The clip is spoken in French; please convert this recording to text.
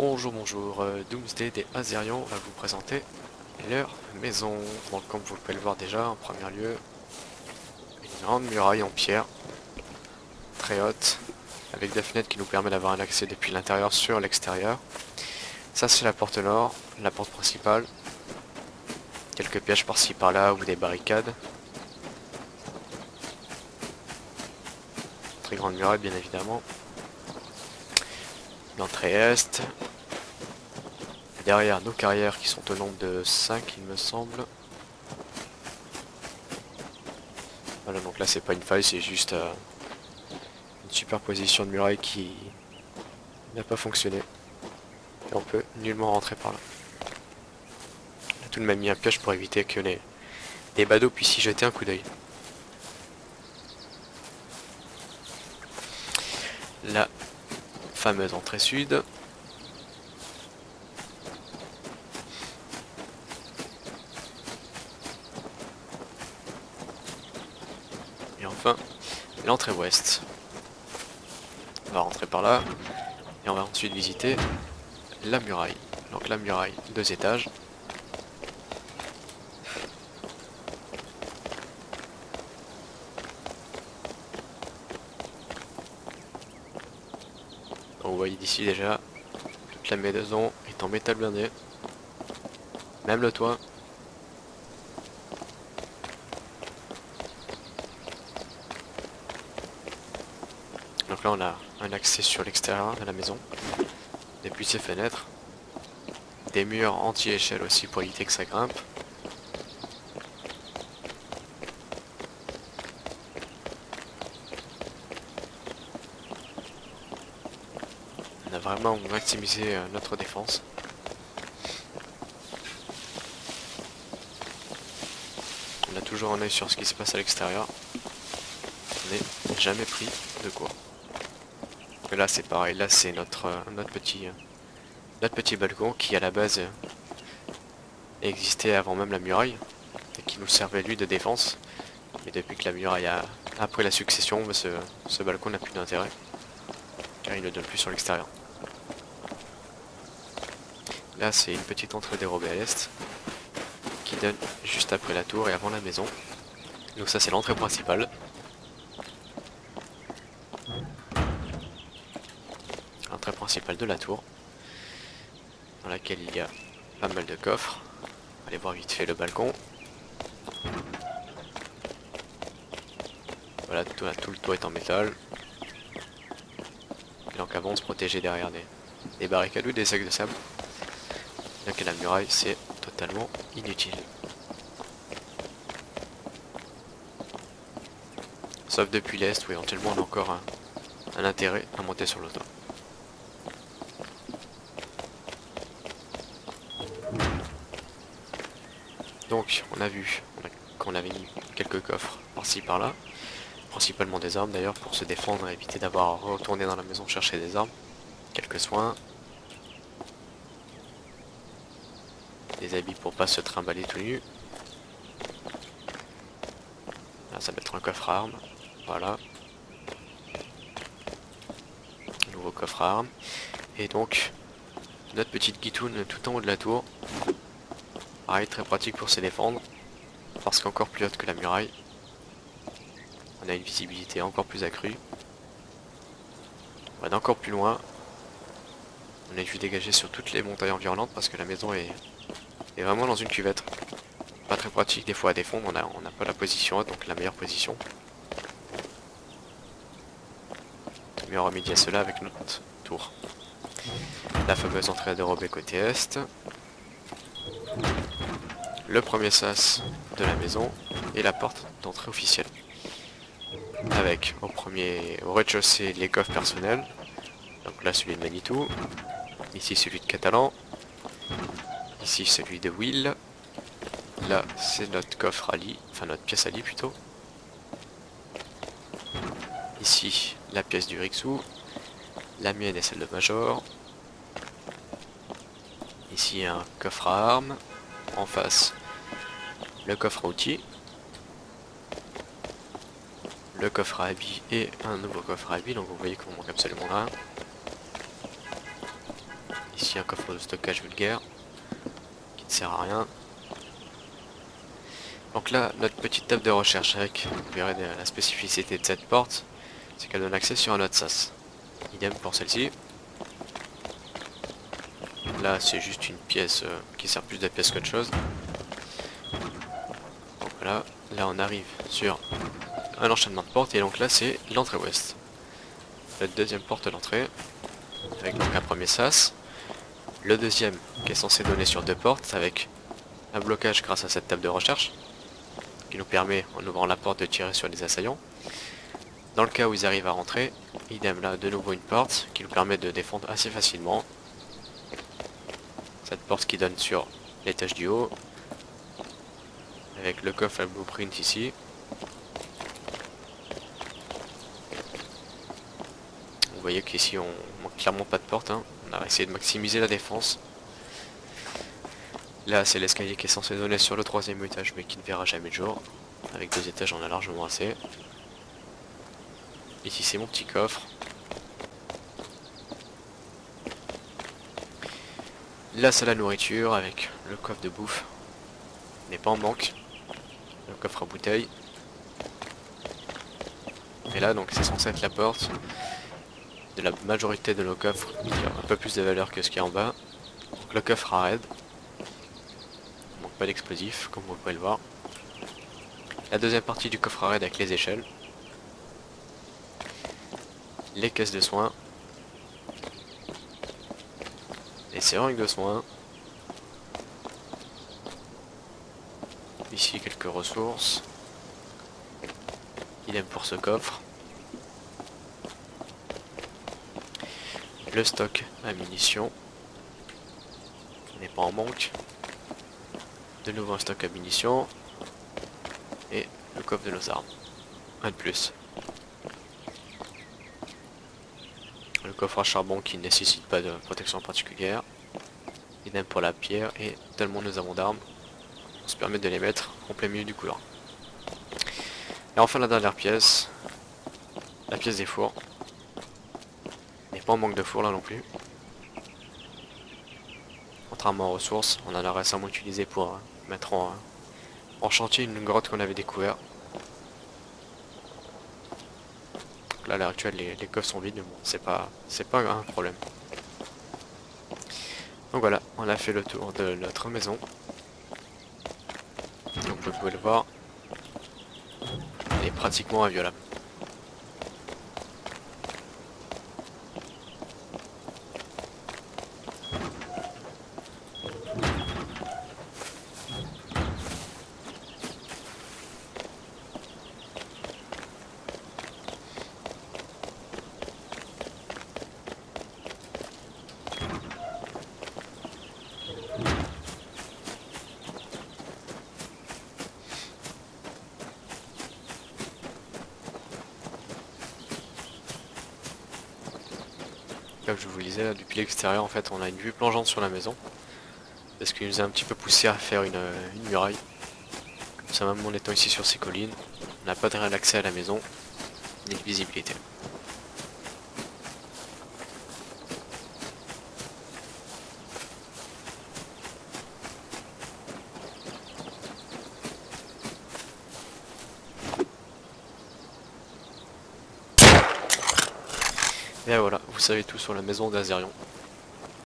Bonjour, bonjour, Doomsday des Azerions va vous présenter leur maison. Donc comme vous pouvez le voir déjà, en premier lieu, une grande muraille en pierre, très haute, avec des fenêtres qui nous permettent d'avoir un accès depuis l'intérieur sur l'extérieur. Ça c'est la porte nord, la porte principale. Quelques pièges par-ci par-là ou des barricades. Très grande muraille bien évidemment. L'entrée est. Derrière nos carrières qui sont au nombre de 5 il me semble. Voilà, donc là c'est pas une faille, c'est juste une superposition de murailles qui n'a pas fonctionné. Et on peut nullement rentrer par là. On a tout de même mis un piège pour éviter que les badauds puissent y jeter un coup d'œil. La fameuse entrée sud. Et enfin, l'entrée ouest. On va rentrer par là. Et on va ensuite visiter la muraille. Donc la muraille, 2 étages. Donc vous voyez d'ici déjà, toute la maison est en métal blindé. Même le toit. Donc là on a un accès sur l'extérieur de la maison. Depuis ces fenêtres. Des murs anti-échelle aussi pour éviter que ça grimpe. On a vraiment maximisé notre défense. On a toujours un œil sur ce qui se passe à l'extérieur. On n'est jamais pris de quoi. Et là c'est pareil, là c'est notre petit balcon qui à la base existait avant même la muraille et qui nous servait lui de défense. Mais depuis que la muraille a pris la succession, ce balcon n'a plus d'intérêt car il ne donne plus sur l'extérieur. Là c'est une petite entrée dérobée à l'est qui donne juste après la tour et avant la maison. Donc ça c'est l'entrée principale. L'entrée principale de la tour, dans laquelle il y a pas mal de coffres. Allez voir vite fait le balcon. Voilà, tout le toit est en métal. Et donc avant on se protégeait derrière des barricades ou des sacs de sable. Donc la muraille c'est totalement inutile. Sauf depuis l'est où éventuellement on a encore un intérêt à monter sur le toit. Donc on a vu qu'on avait mis quelques coffres par-ci par-là. Principalement des armes d'ailleurs pour se défendre et éviter d'avoir à retourner dans la maison chercher des armes. Quelques soins. Des habits pour pas se trimballer tout nu. Là ça va être un coffre à armes. Voilà. Nouveau coffre à armes. Et donc notre petite guitoune tout en haut de la tour. Pareil, très pratique pour se défendre. Parce qu'encore plus haute que la muraille. On a une visibilité encore plus accrue. On va d'encore plus loin. On a une vue dégagée sur toutes les montagnes environnantes parce que la maison est vraiment dans une cuvette. Pas très pratique des fois à défendre, on n'a pas la position haute, donc la meilleure position. Mais on remédie à cela avec notre tour. La fameuse entrée dérobée côté est. Le premier sas de la maison et la porte d'entrée officielle. Avec au rez-de-chaussée les coffres personnels. Donc là celui de Manitou. Ici celui de Catalan. Ici celui de Will. Là c'est notre coffre à lit, enfin notre pièce à lit plutôt. Ici la pièce du Rixou. La mienne et celle de Major. Ici un coffre à armes. En face le coffre à outils. Le coffre à habits et un nouveau coffre à habits, donc vous voyez qu'on manque absolument rien. Ici un coffre de stockage vulgaire qui ne sert à rien. Donc là, notre petite table de recherche avec, vous verrez la spécificité de cette porte, c'est qu'elle donne accès sur un autre sas. Idem pour celle-ci. Là, c'est juste une pièce qui sert plus de pièce qu'autre chose. Donc voilà, là on arrive sur un enchaînement de portes et donc là c'est l'entrée ouest. La deuxième porte d'entrée, avec donc un premier sas. Le deuxième qui est censé donner sur deux portes avec un blocage grâce à cette table de recherche qui nous permet en ouvrant la porte de tirer sur les assaillants. Dans le cas où ils arrivent à rentrer, idem là de nouveau une porte qui nous permet de défendre assez facilement. Cette porte qui donne sur l'étage du haut avec le coffre à blueprint ici. Vous voyez qu'ici on manque clairement pas de porte, hein. On a essayé de maximiser la défense. Là c'est l'escalier qui est censé donner sur le troisième étage mais qui ne verra jamais le jour. Avec deux étages on a largement assez. Ici c'est mon petit coffre. Là c'est la nourriture avec le coffre de bouffe. Il n'est pas en manque. Le coffre à bouteilles. Et là donc c'est censé être la porte de la majorité de nos coffres qui a un peu plus de valeur que ce qu'il y a en bas. Donc le coffre à raid. Il manque pas d'explosifs comme vous pouvez le voir. La deuxième partie du coffre à raid avec les échelles. Les caisses de soins. Les seringues de soins. Ici quelques ressources. Idem pour ce coffre. Le stock à munitions. Qui n'est pas en manque. De nouveau un stock à munitions. Et le coffre de nos armes. Un de plus. Le coffre à charbon qui ne nécessite pas de protection particulière. Idem pour la pierre et tellement nous avons d'armes. On se permet de les mettre en plein milieu du couloir. Et enfin la dernière pièce. La pièce des fours. Il n'est pas en manque de fours là non plus. Contrairement aux ressources, on en a récemment utilisé pour mettre en chantier une grotte qu'on avait découvert. Là à l'heure actuelle les coffres sont vides mais bon c'est pas un problème. Donc voilà, on a fait le tour de notre maison. Donc vous pouvez le voir, elle est pratiquement inviolable. Comme je vous le disais, depuis l'extérieur en fait on a une vue plongeante sur la maison. Parce qu'il nous a un petit peu poussé à faire une muraille. Comme ça même en étant ici sur ces collines, on n'a pas de réel accès à la maison, ni de visibilité. Et voilà, vous savez tout sur la maison d'Azerion.